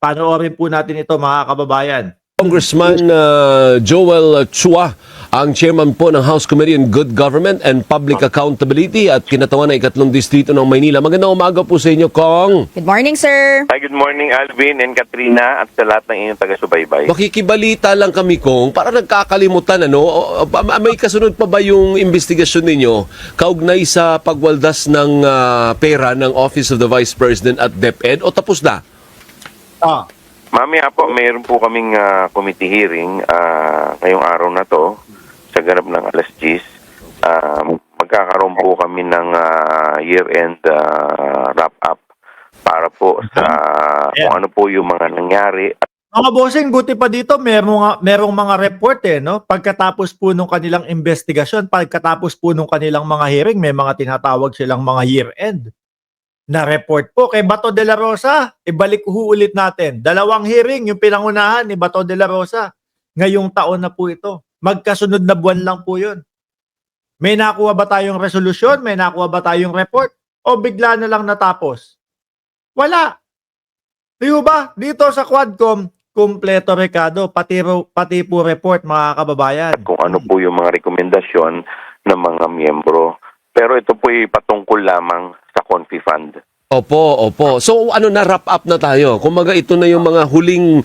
Panoorin po natin ito mga kababayan. Congressman Joel Chua, ang chairman po ng House Committee on Good Government and Public Accountability at kinatawan ng 3 distrito ng Maynila. Magandang umaga po sa inyo, Kong. Good morning, sir. Hi, good morning Alvin and Katrina at sa lahat ng inyong taga-subaybay. Makikibalita lang kami, Kong, para nagkakalimutan, may kasunod pa ba yung investigasyon ninyo kaugnay sa pagwaldas ng pera ng Office of the Vice President at DepEd o tapos na? Mamaya po, mayroon po kaming committee hearing ngayong araw na to sa ganap ng alas 10. Magkakaroon po kami ng year-end wrap-up para po sa kung ano po yung mga nangyari. Mga bossing, buti pa dito, merong mga report no? Pagkatapos po nung kanilang investigasyon, pagkatapos po nung kanilang mga hearing, may mga tinatawag silang mga year-end na report po kay Bato de la Rosa. Ibalik ulit natin. 2 hearing, yung pinangunahan ni Bato de la Rosa. Ngayong taon na po ito. Magkasunod na buwan lang po yun. May nakuha ba tayong resolusyon? May nakuha ba tayong report? O bigla na lang natapos? Wala. Di ba? Dito sa Quadcom, kumpleto rekado, pati po report mga kababayan. Kung ano po yung mga rekomendasyon ng mga miyembro. Pero ito po ay patungkol lamang sa Confi Fund. Opo. So na-wrap up na tayo. Kumaga ito na yung mga huling,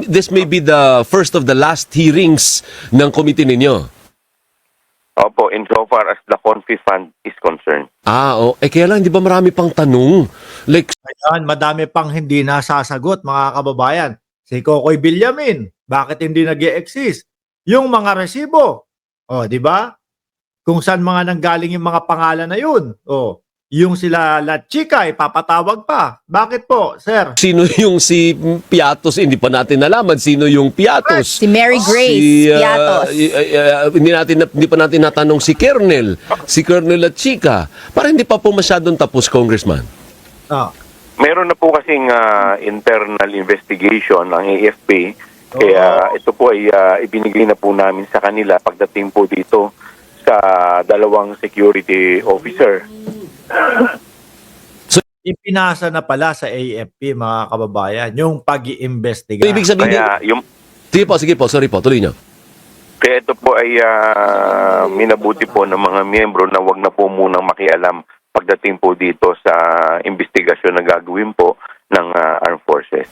this may be the first of the last hearings ng committee ninyo. Opo, insofar as the Confi Fund is concerned. Kaya lang, di ba marami pang tanong? Like, Ayan, madami pang hindi nasasagot mga kababayan. Si Kokoy Villamin, bakit hindi nag-e-exist? Yung mga resibo, di ba? Kung saan mga nanggaling yung mga pangalan na yun. Yung sila La Chica, ipapatawag pa. Bakit po, sir? sino yung si Piatos? Hindi pa natin nalaman sino yung Piatos. Si Mary Grace Piatos. Hindi pa natin natanong si Kernel. Si Kernel at Chica. Para hindi pa po masyadong tapos, Congressman. Meron na po kasing internal investigation ng AFP. Kaya ito po ay ibinigay na po namin sa kanila pagdating po dito sa 2 security officer. Ipinasa na pala sa AFP mga kababayan yung pag-iimbestiga. So, ibig sabihin, Kaya yung sige po, sorry po, tuloy nyo. Kaya ito po ay minabuti po ng mga miyembro na wag na po munang makialam pagdating po dito sa investigasyon na gagawin po ng Armed Forces.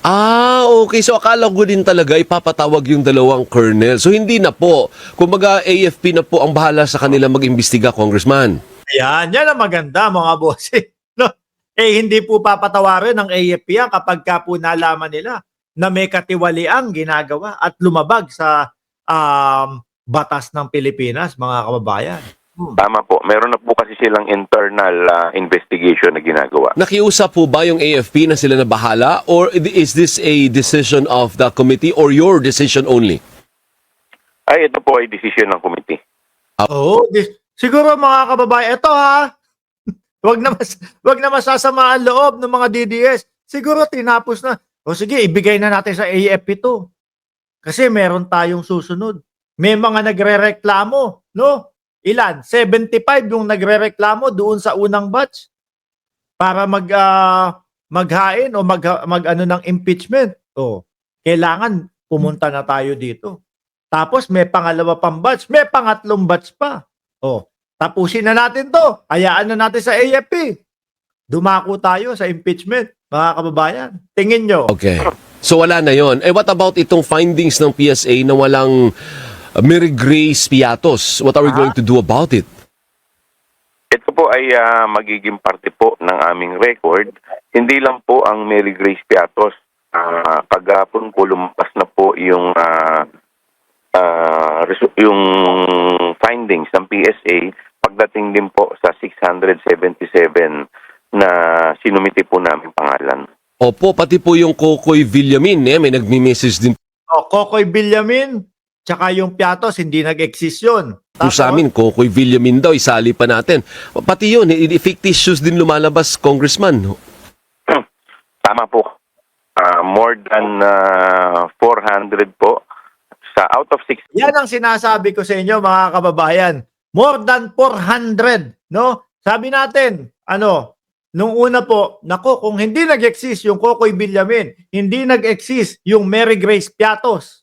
Okay. So akala ko din talaga ipapatawag yung 2 colonel. So hindi na po. Kumbaga AFP na po ang bahala sa kanila mag-imbestiga, Congressman. Ayan, yan ang maganda mga bossing. No? Hindi po papatawarin ng AFP yan kapag ka po nalaman nila na may katiwaliang ginagawa at lumabag sa batas ng Pilipinas, mga kababayan. Tama po. Meron na po kasi silang internal investigation na ginagawa. Nakiusap po ba yung AFP na sila na bahala or is this a decision of the committee or your decision only? Ay, ito po ay decision ng committee. Siguro mga kababayan, ito wag na masasama ang loob ng mga DDS. Siguro tinapos na. Sige, ibigay na natin sa AFP to. Kasi meron tayong susunod. May mga nagrereklamo, no? Ilan? 75 yung nagrereklamo doon sa unang batch para maghain o mag-ano ng impeachment. Kailangan pumunta na tayo dito. Tapos may pangalawa pang batch, may pangatlong batch pa. Tapusin na natin to. Hayaan na natin sa AFP. Dumako tayo sa impeachment, mga kababayan. Tingin nyo. Okay. So wala na yon. What about itong findings ng PSA na walang Mary Grace Piatos? What are we going to do about it? Ito po ay magiging parte po ng aming record. Hindi lang po ang Mary Grace Piatos. Kagapon po lumabas na po yung findings ng PSA pagdating din po sa 677 na sinumiti po namin pangalan. Opo, pati po yung Kokoy Villamin, may nagmi-message din Kokoy Villamin, tsaka yung Piatos, hindi nag-exist yun. po sa amin, Kokoy Villamin daw, isali pa natin. Pati yun, fictitious din lumalabas, Congressman. Tama po. More than 400 po. Sa out of 6. Yan ang sinasabi ko sa inyo mga kababayan. More than 400, no? Sabi natin, nung una po, nako, kung hindi nag-exist yung Kokoy Villamin, hindi nag-exist yung Mary Grace Piatos,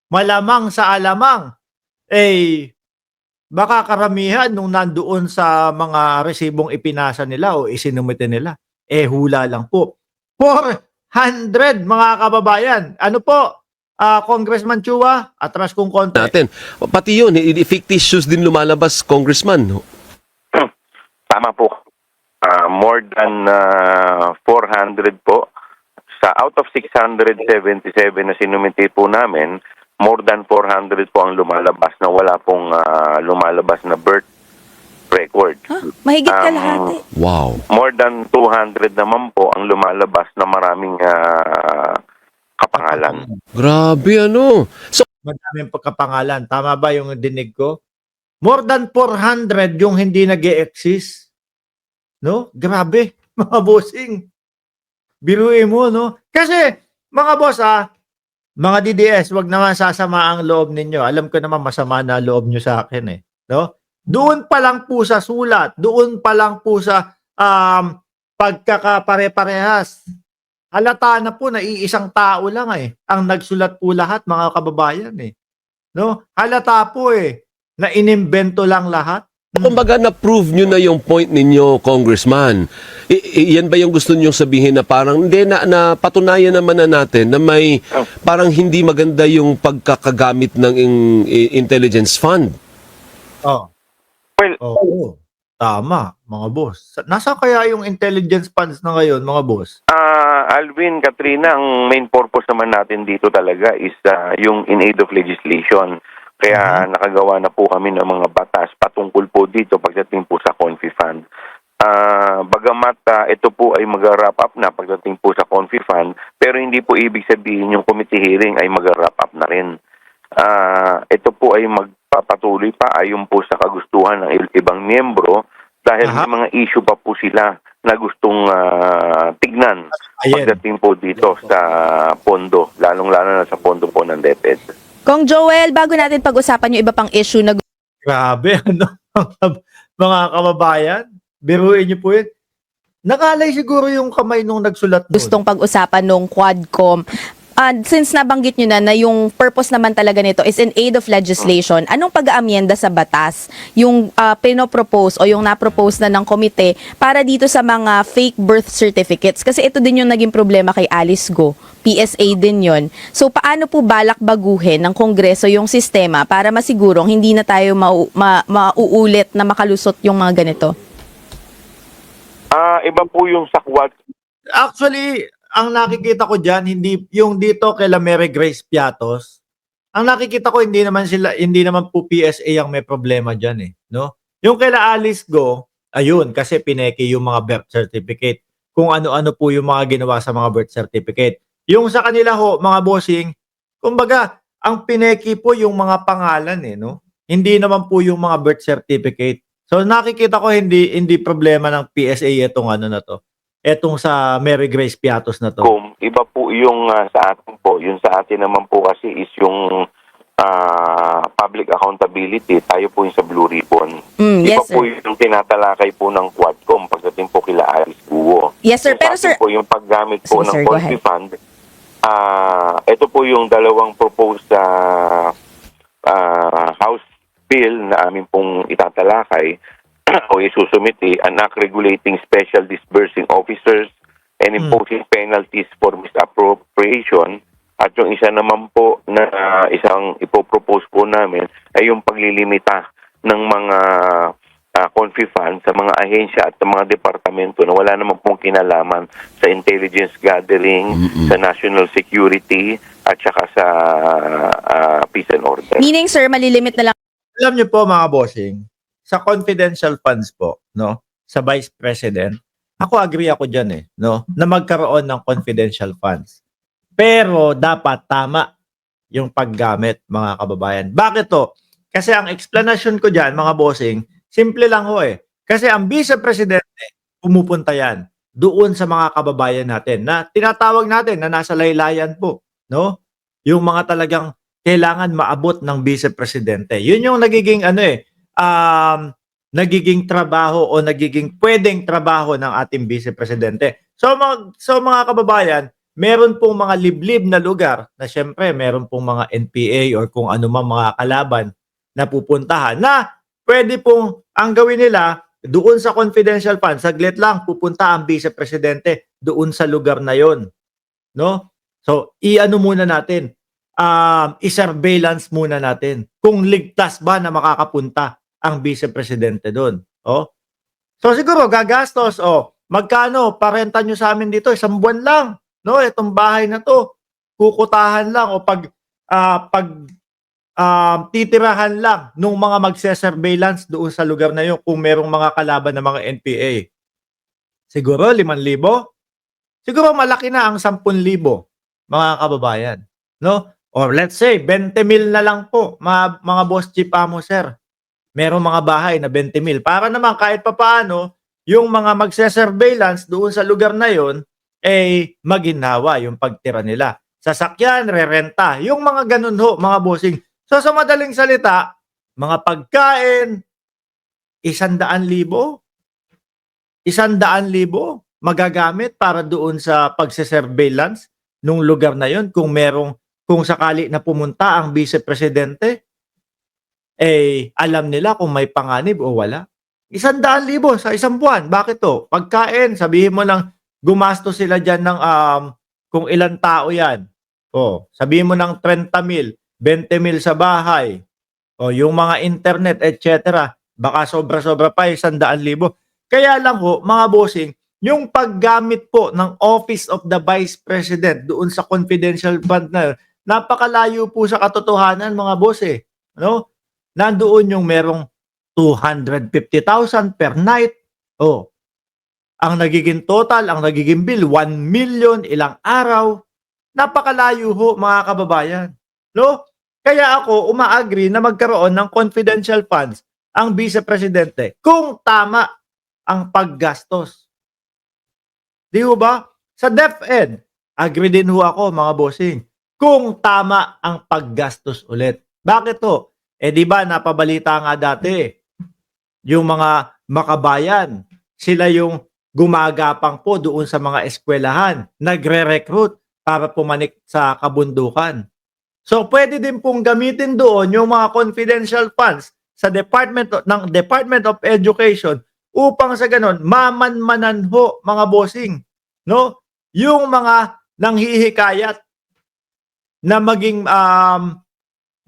malamang sa alamang, baka karamihan nung nandoon sa mga resibong ipinasa nila o isinumite nila, hula lang po. 400 mga kababayan. Ano po, Congressman Chua, atras kong konti. Natin. Pati yun, fictitious din lumalabas, Congressman. Tama po. More than 400 po. Out of 677 na sinumite po namin, more than 400 po ang lumalabas na wala pong lumalabas na birth record. Mahigit kalahati. Wow. More than 200 naman po ang lumalabas na maraming kapangalan. Grabe, ano? So, Madaming pagkapangalan. Tama ba yung dinig ko? More than 400 yung hindi nag-e-exist. No? Grabe, mga bossing. Biruin mo, no? Kasi, mga boss, mga DDS, wag naman sasama ang loob ninyo. Alam ko naman masama na loob nyo sa akin, no? Doon pa lang po sa sulat, doon pa lang po sa pagkakapare-parehas. Halata na po na iisang tao lang ang nagsulat po lahat, mga kababayan no? Halata po na inimbento lang lahat. kumbaga na-prove nyo na yung point ninyo, Congressman. Yan ba yung gusto nyong sabihin na parang, hindi na patunayan naman na natin na may parang hindi maganda yung pagkakagamit ng intelligence fund? Well, Tama, mga boss. Nasa kaya yung intelligence funds na ngayon, mga boss? Alvin, Katrina, ang main purpose naman natin dito talaga is yung in aid of legislation. Kaya nakagawa na po kami ng mga batas patungkol po dito pagdating po sa Confi Fund. Bagamat ito po ay mag-wrap up na pagdating po sa Confi Fund, pero hindi po ibig sabihin yung committee hearing ay mag-wrap up na rin. Ito po ay magpapatuloy pa ayon po sa kagustuhan ng ibang miyembro dahil may mga issue pa po sila na gustong tignan pagdating po dito sa pondo, lalong-lalo na sa pondo po ng DepEd. Kong Joel, bago natin pag-usapan yung iba pang issue na Grabe, ano? Mga kababayan, biruin niyo po yun. Nakalay siguro yung kamay nung nagsulat nun. gustong pag-usapan nung Quadcom. Since nabanggit nyo na yung purpose naman talaga nito is in aid of legislation, anong pag-aamyenda sa batas yung pinopropose o yung napropose na ng komite para dito sa mga fake birth certificates? Kasi ito din yung naging problema kay Alice Go. PSA din yon. So paano po balak baguhin ng Kongreso yung sistema para masigurong hindi na tayo mauulit na makalusot yung mga ganito? Iba po yung sa Quad. Actually, ang nakikita ko diyan hindi yung dito kay Mary Grace Piatos. Ang nakikita ko hindi naman po PSA ang may problema diyan no? Yung kay Alice Go, ayun kasi pineki yung mga birth certificate. Kung ano-ano po yung mga ginawa sa mga birth certificate. Yung sa kanila ho, mga bossing, kumbaga, ang pineki po yung mga pangalan no? Hindi naman po yung mga birth certificate. So nakikita ko hindi problema ng PSA itong ano na to. Etong sa Mary Grace Piatos na to. Iba po yung sa atin po. Yung sa atin naman po kasi is yung public accountability. Tayo po yung sa Blue Ribbon. Iba Yes, po sir. yung tinatalakay po ng Quadcom pagdating po kila Alice Guo. Yes, sir. Pero, Sa atin sir, po yung paggamit po Sige, ng sir, go Confi ahead. Fund, ito po yung dalawang proposed House Bill na amin pong itatalakay o isusumiti, an act regulating special disbursing officers and imposing penalties for misappropriation. At yung isa naman po na isang ipopropose po namin ay yung paglilimita ng mga Confi Fund sa mga ahensya at sa mga departamento na wala naman pong kinalaman sa intelligence gathering, sa national security, at saka sa peace and order. meaning, sir, malilimit na lang Alam niyo po mga bossing, sa confidential funds po, no, sa Vice President, ako agree ako diyan no, na magkaroon ng confidential funds. Pero dapat tama yung paggamit, mga kababayan. Bakit to? Kasi ang explanation ko diyan, mga bossing, simple lang ho Kasi ang Vice Presidente, pumupunta yan doon sa mga kababayan natin na tinatawag natin na nasa laylayan po, no? Yung mga talagang kailangan maabot ng Vice Presidente. Yun yung nagiging nagiging trabaho o nagiging pwedeng trabaho ng ating Vice Presidente. So mga kababayan, meron pong mga liblib na lugar na syempre meron pong mga NPA or kung ano man mga kalaban na pupuntahan na pwede pong ang gawin nila doon sa confidential fund, saglit lang pupunta ang Vice Presidente doon sa lugar na yon, no? So, i-ano muna natin, i-surveillance muna natin kung ligtas ba na makakapunta ang Vice Presidente doon. Oh. So siguro gagastos, magkano parenta nyo sa amin dito, 1 buwan lang, no? Itong bahay na to, kukutahan lang o titirahan lang nung mga magse-surveillance doon sa lugar na yun kung merong mga kalaban ng mga NPA. Siguro 5,000. Siguro malaki na ang 10,000, mga kababayan, no? Or let's say 20,000 na lang po, mga boss chief amo sir. Merong mga bahay na 20,000 para naman kahit papaano yung mga magse-surveillance doon sa lugar na yon maginhawa yung pagtira nila. Sasakyan, rerenta, yung mga ganun ho, mga bossing. So sa madaling salita, mga pagkain, 100,000. 100,000 magagamit para doon sa pagse-surveillance nung lugar na yon kung sakali na pumunta ang Vice Presidente, alam nila kung may panganib o wala. 100,000 sa 1 buwan. Bakit to? Pagkain, sabihin mo lang, gumastos sila dyan ng kung ilang tao yan. Sabihin mo ng 30,000, 20,000 sa bahay. Yung mga internet, etc. Baka sobra-sobra pa 100,000. Kaya lang ho, mga bossing, yung paggamit po ng Office of the Vice President doon sa confidential fund na yun, napakalayo po sa katotohanan, mga boss no? Nandoon yung merong 250,000 per night. Ang nagiging total, ang nagiging bill, 1 million ilang araw. Napakalayo ho, mga kababayan. No? Kaya ako umaagree na magkaroon ng confidential funds ang Vice Presidente kung tama ang paggastos. Di ho ba? Sa DepEd, agree din ho ako, mga bossing, kung tama ang paggastos ulit. Bakit to? Di ba napabalita nga dati, yung mga makabayan, sila yung gumagapang po doon sa mga eskwelahan, nagre-recruit para pumanik sa kabundukan. So pwede din pong gamitin doon yung mga confidential funds sa Department of Education upang sa ganon mamanmanan ho, mga bossing, no? Yung mga nanghihikayat na maging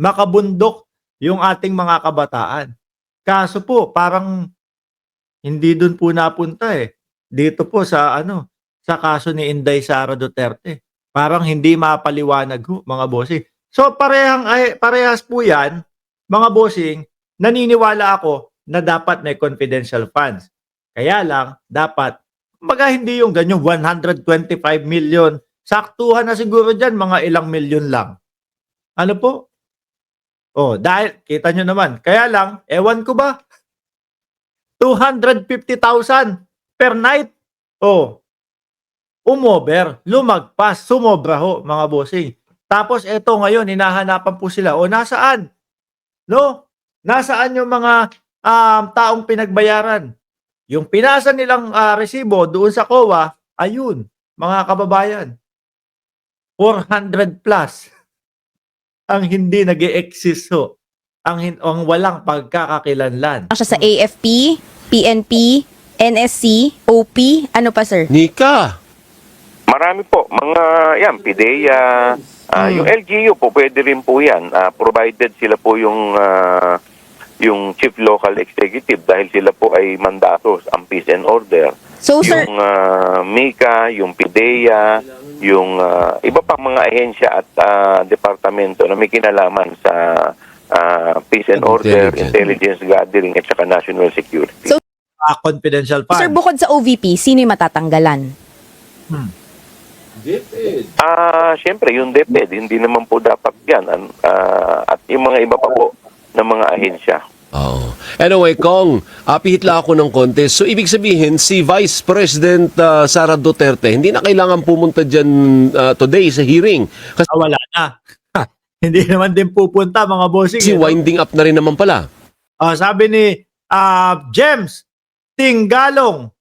makabundok yung ating mga kabataan. Kaso po parang hindi doon po napunta Dito po sa sa kaso ni Inday Sara Duterte. Parang hindi mapaliwanag ho, mga bossing. So parehas po 'yan, mga bossing. Naniniwala ako na dapat may confidential funds. Kaya lang dapat hindi yung ganyan 125 million. Saktuhan na siguro diyan mga ilang milyon lang. Ano po? Dahil kita nyo naman. Kaya lang, ewan ko ba? 250,000 per night. Umover, lumagpas, sumobra ho, mga bossing. Tapos eto ngayon, hinahanapan po sila. Nasaan? No? Nasaan yung mga taong pinagbayaran? Yung pinasa nilang resibo doon sa COA, ayun, mga kababayan. 400 plus ang hindi nag-e-exist ho. Ang walang pagkakakilanlan. Siya sa AFP, PNP, NSC, OP, ano pa sir? Nika. Marami po. Mga, PIDEA, yung LGU po, pwede rin po yan. Provided sila po yung Chief Local Executive dahil sila po ay mandatos, ang peace and order. So, sir, Yung MICA, yung PIDEA, yung iba pang mga ahensya at departamento na may kinalaman sa peace and order, intelligence gathering at saka national security. So, Confidential fund. sir, bukod sa OVP, sino yung matatanggalan? Siyempre, yung DepEd, hindi naman po dapat yan. At yung mga iba pa po ng mga ahensya. Anyway, Kong, pihit lang ako ng konti. So, ibig sabihin, si Vice President Sara Duterte, hindi na kailangan pumunta dyan today sa hearing. Kasi Wala na. Hindi naman din pupunta, mga bossing. winding up na rin naman pala. Sabi ni James Tinggalong,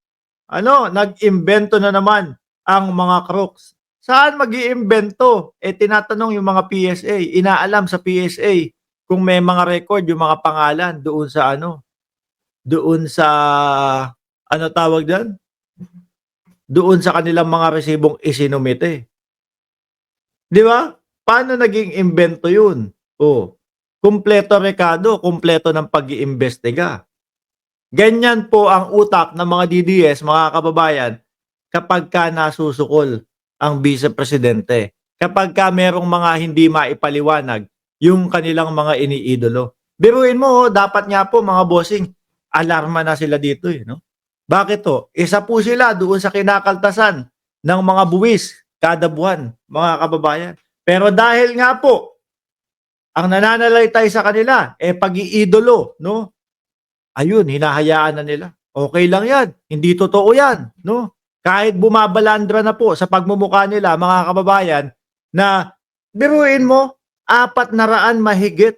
nag-imbento na naman ang mga crooks. Saan mag-iimbento? Tinatanong yung mga PSA, inaalam sa PSA kung may mga record yung mga pangalan doon sa tawag diyan? Doon sa kanilang mga resibong isinumite. Di ba? Paano naging imbento yun? Kumpleto rekado, kumpleto ng pag-iimbestiga. Ganyan po ang utak ng mga DDS, mga kababayan, kapag ka nasusukol ang vice-presidente. Kapag ka merong mga hindi maipaliwanag yung kanilang mga iniidolo. Biruin mo, dapat nga po mga bossing, alarma na sila dito no? Bakit to? Isa po sila doon sa kinakaltasan ng mga buwis kada buwan, mga kababayan. Pero dahil nga po, ang nananalaytay sa kanila, pag-iidolo, no? Ayun, hinahayaan na nila. Okay lang yan. Hindi totoo yan, no? Kahit bumabalandra na po sa pagmumukha nila, mga kababayan, na biruin mo, 400 mahigit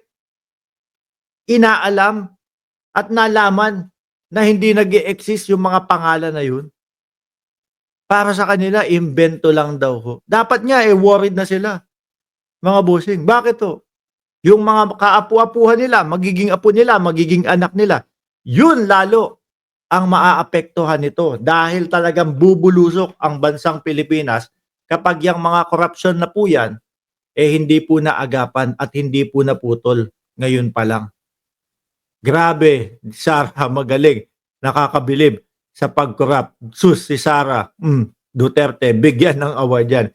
inaalam at nalaman na hindi nag-e-exist yung mga pangalan na yun. Para sa kanila, imbento lang daw ho. Dapat nga, worried na sila. Mga bossing. Bakit to? Yung mga kaapu-apuhan nila, magiging apo nila, magiging anak nila, yun lalo ang maaapektuhan nito dahil talagang bubulusok ang bansang Pilipinas kapag yung mga korupsyon na po yan, hindi po naagapan at hindi po naputol ngayon pa lang. Grabe, Sara, magaling, nakakabilib sa pagkorap. Sus, si Sara, Duterte, bigyan ng award yan.